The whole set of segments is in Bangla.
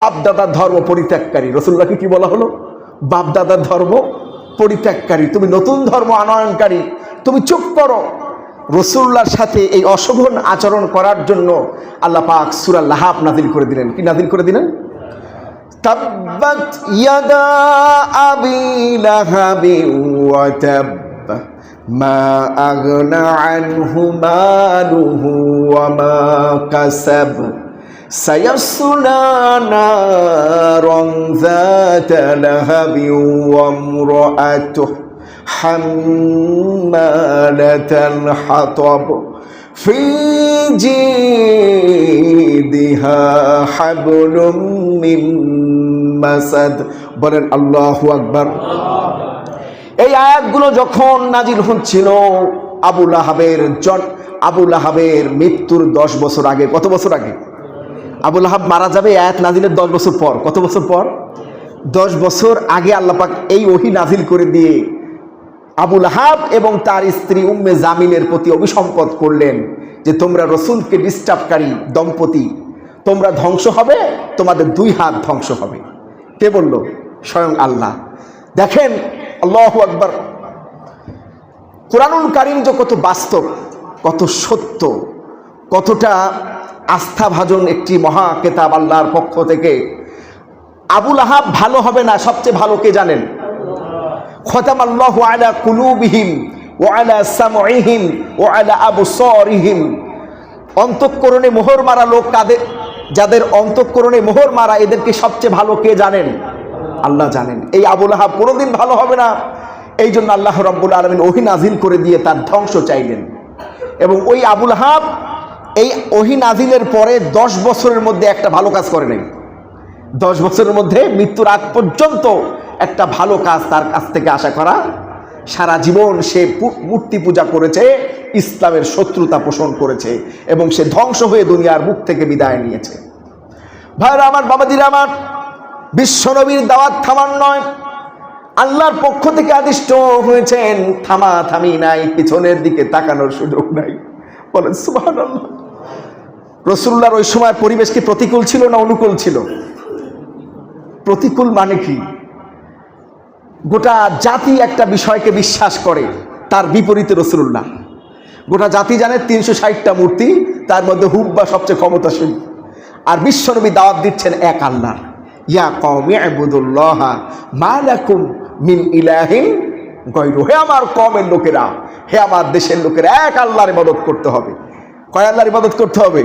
বাপদাদার ধর্ম পরিত্যাগকারী। রাসূলুল্লাহকে কি বলা হলো? বাপদাদার ধর্ম পরিত্যাগকারী, তুমি নতুন ধর্ম আনয়নকারী, তুমি চুপ করো। রাসূলুল্লাহর সাথে এই অশোভন আচরণ করার জন্য আল্লাহ পাক সূরা লাহাব নাযিল করে দিলেন। কি নাযিল করে দিলেন? তাব্বাত ইয়াদা আবি লাহাবিন ওয়া তাব মা আগনা আনহু মালুহু ওয়া মা কাসাব সায়াসলা নারান যাতা লাহাবিন ওয়া ইমরাআতুহু হাম্মালাতাল হাতাব ফি জিদিহা হাবলুম মিন মাসাদ। বলেন আল্লাহু আকবার। এই আয়াতগুলো যখন নাজিল হচ্ছিল আবু লাহাবের মৃত্যুর 10 বছর আগে। কত বছর আগে? আবু লাহাব মারা যাবে আয়াত নাজিলের 10 বছর পর। কত বছর পর? 10 বছর আগে আল্লাহ পাক এই ওহী নাজিল করে দিয়ে আবু লাহাব এবং তার স্ত্রী উম্মে জামিলের প্রতি অভিসম্পদ করলেন যে তোমরা রসুলকে ডিস্টার্বকারী দম্পতি, তোমরা ধ্বংস হবে, তোমাদের 2 হাত ধ্বংস হবে। কে বলল? স্বয়ং আল্লাহ। দেখেন আল্লাহু আকবার। কুরআনুল কারীম যে কত বাস্তব, কত সত্য, কতটা আস্থাভাজন একটি মহা কিতাব আল্লাহর পক্ষ থেকে। আবু লাহাব ভালো হবে না, সবচেয়ে ভালো কে জানেন? খতামাল্লাহু আলা কুলুবিহিম ওয়া আলা সামঈহিম ওয়া আলা আবসারিহিম। অন্তঃকরণে মোহর মারা লোক কাদের? যাদের অন্তঃকরণে মোহর মারা, এদেরকে সবচেয়ে ভালো কে জানেন? আল্লাহ জানেন। এই আবু লাহাব কোনোদিন ভালো হবে না। এই জন্য আল্লাহ রাব্বুল আলামিন ওহী নাজিল করে দিয়ে তার ধ্বংস চাইলেন। এবং ওই আবু লাহাব এই ওহী নাজিলের পরে 10 বছরের মধ্যে একটা ভালো কাজ করে নাই। 10 বছরের মধ্যে মৃত্যুর আগ পর্যন্ত একটা ভালো কাজ তার কাছ থেকে আশা করা। সারা জীবন সে মূর্তি পূজা করেছে, ইসলামের শত্রুতা পোষণ করেছে এবং সে ধ্বংস হয়ে দুনিয়ার মুখ থেকে বিদায় নিয়েছে। ভাইরা আমার, বাবাজিরা আমার, বিশ্বনবীর দাওয়াত থামান নয়, আল্লাহর পক্ষ থেকে আদিষ্ট হয়েছেন, থামি নাই, পিছনের দিকে তাকানোর সুযোগ নাই। বলেন সুবহানাল্লাহ। রাসূলুল্লাহর ওই সময় পরিবেশ কি প্রতিকূল ছিল না অনুকূল ছিল? প্রতিকূল মানে কি? গোটা জাতি একটা বিষয়কে বিশ্বাস করে, তার বিপরীতে রাসূলুল্লাহ। গোটা জাতি জানে 360টা মূর্তি, তার মধ্যে হুব্বা সবচেয়ে ক্ষমতাশীল। আর বিশ্বনবী দাওয়াত দিচ্ছেন এক আল্লাহ। ইয়া কওমি ইবুদুল্লাহা মা লাকুম মিন ইলাহিন গায়রু। হে আমার কওমের লোকেরা, হে আমার দেশের লোকেরা, এক আল্লাহর ইবাদত করতে হবে। কয় আল্লাহর ইবাদত করতে হবে?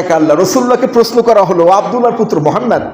এক আল্লাহ। রাসূলুল্লাহকে প্রশ্ন করা হলো, আব্দুল্লাহর পুত্র মুহাম্মদ,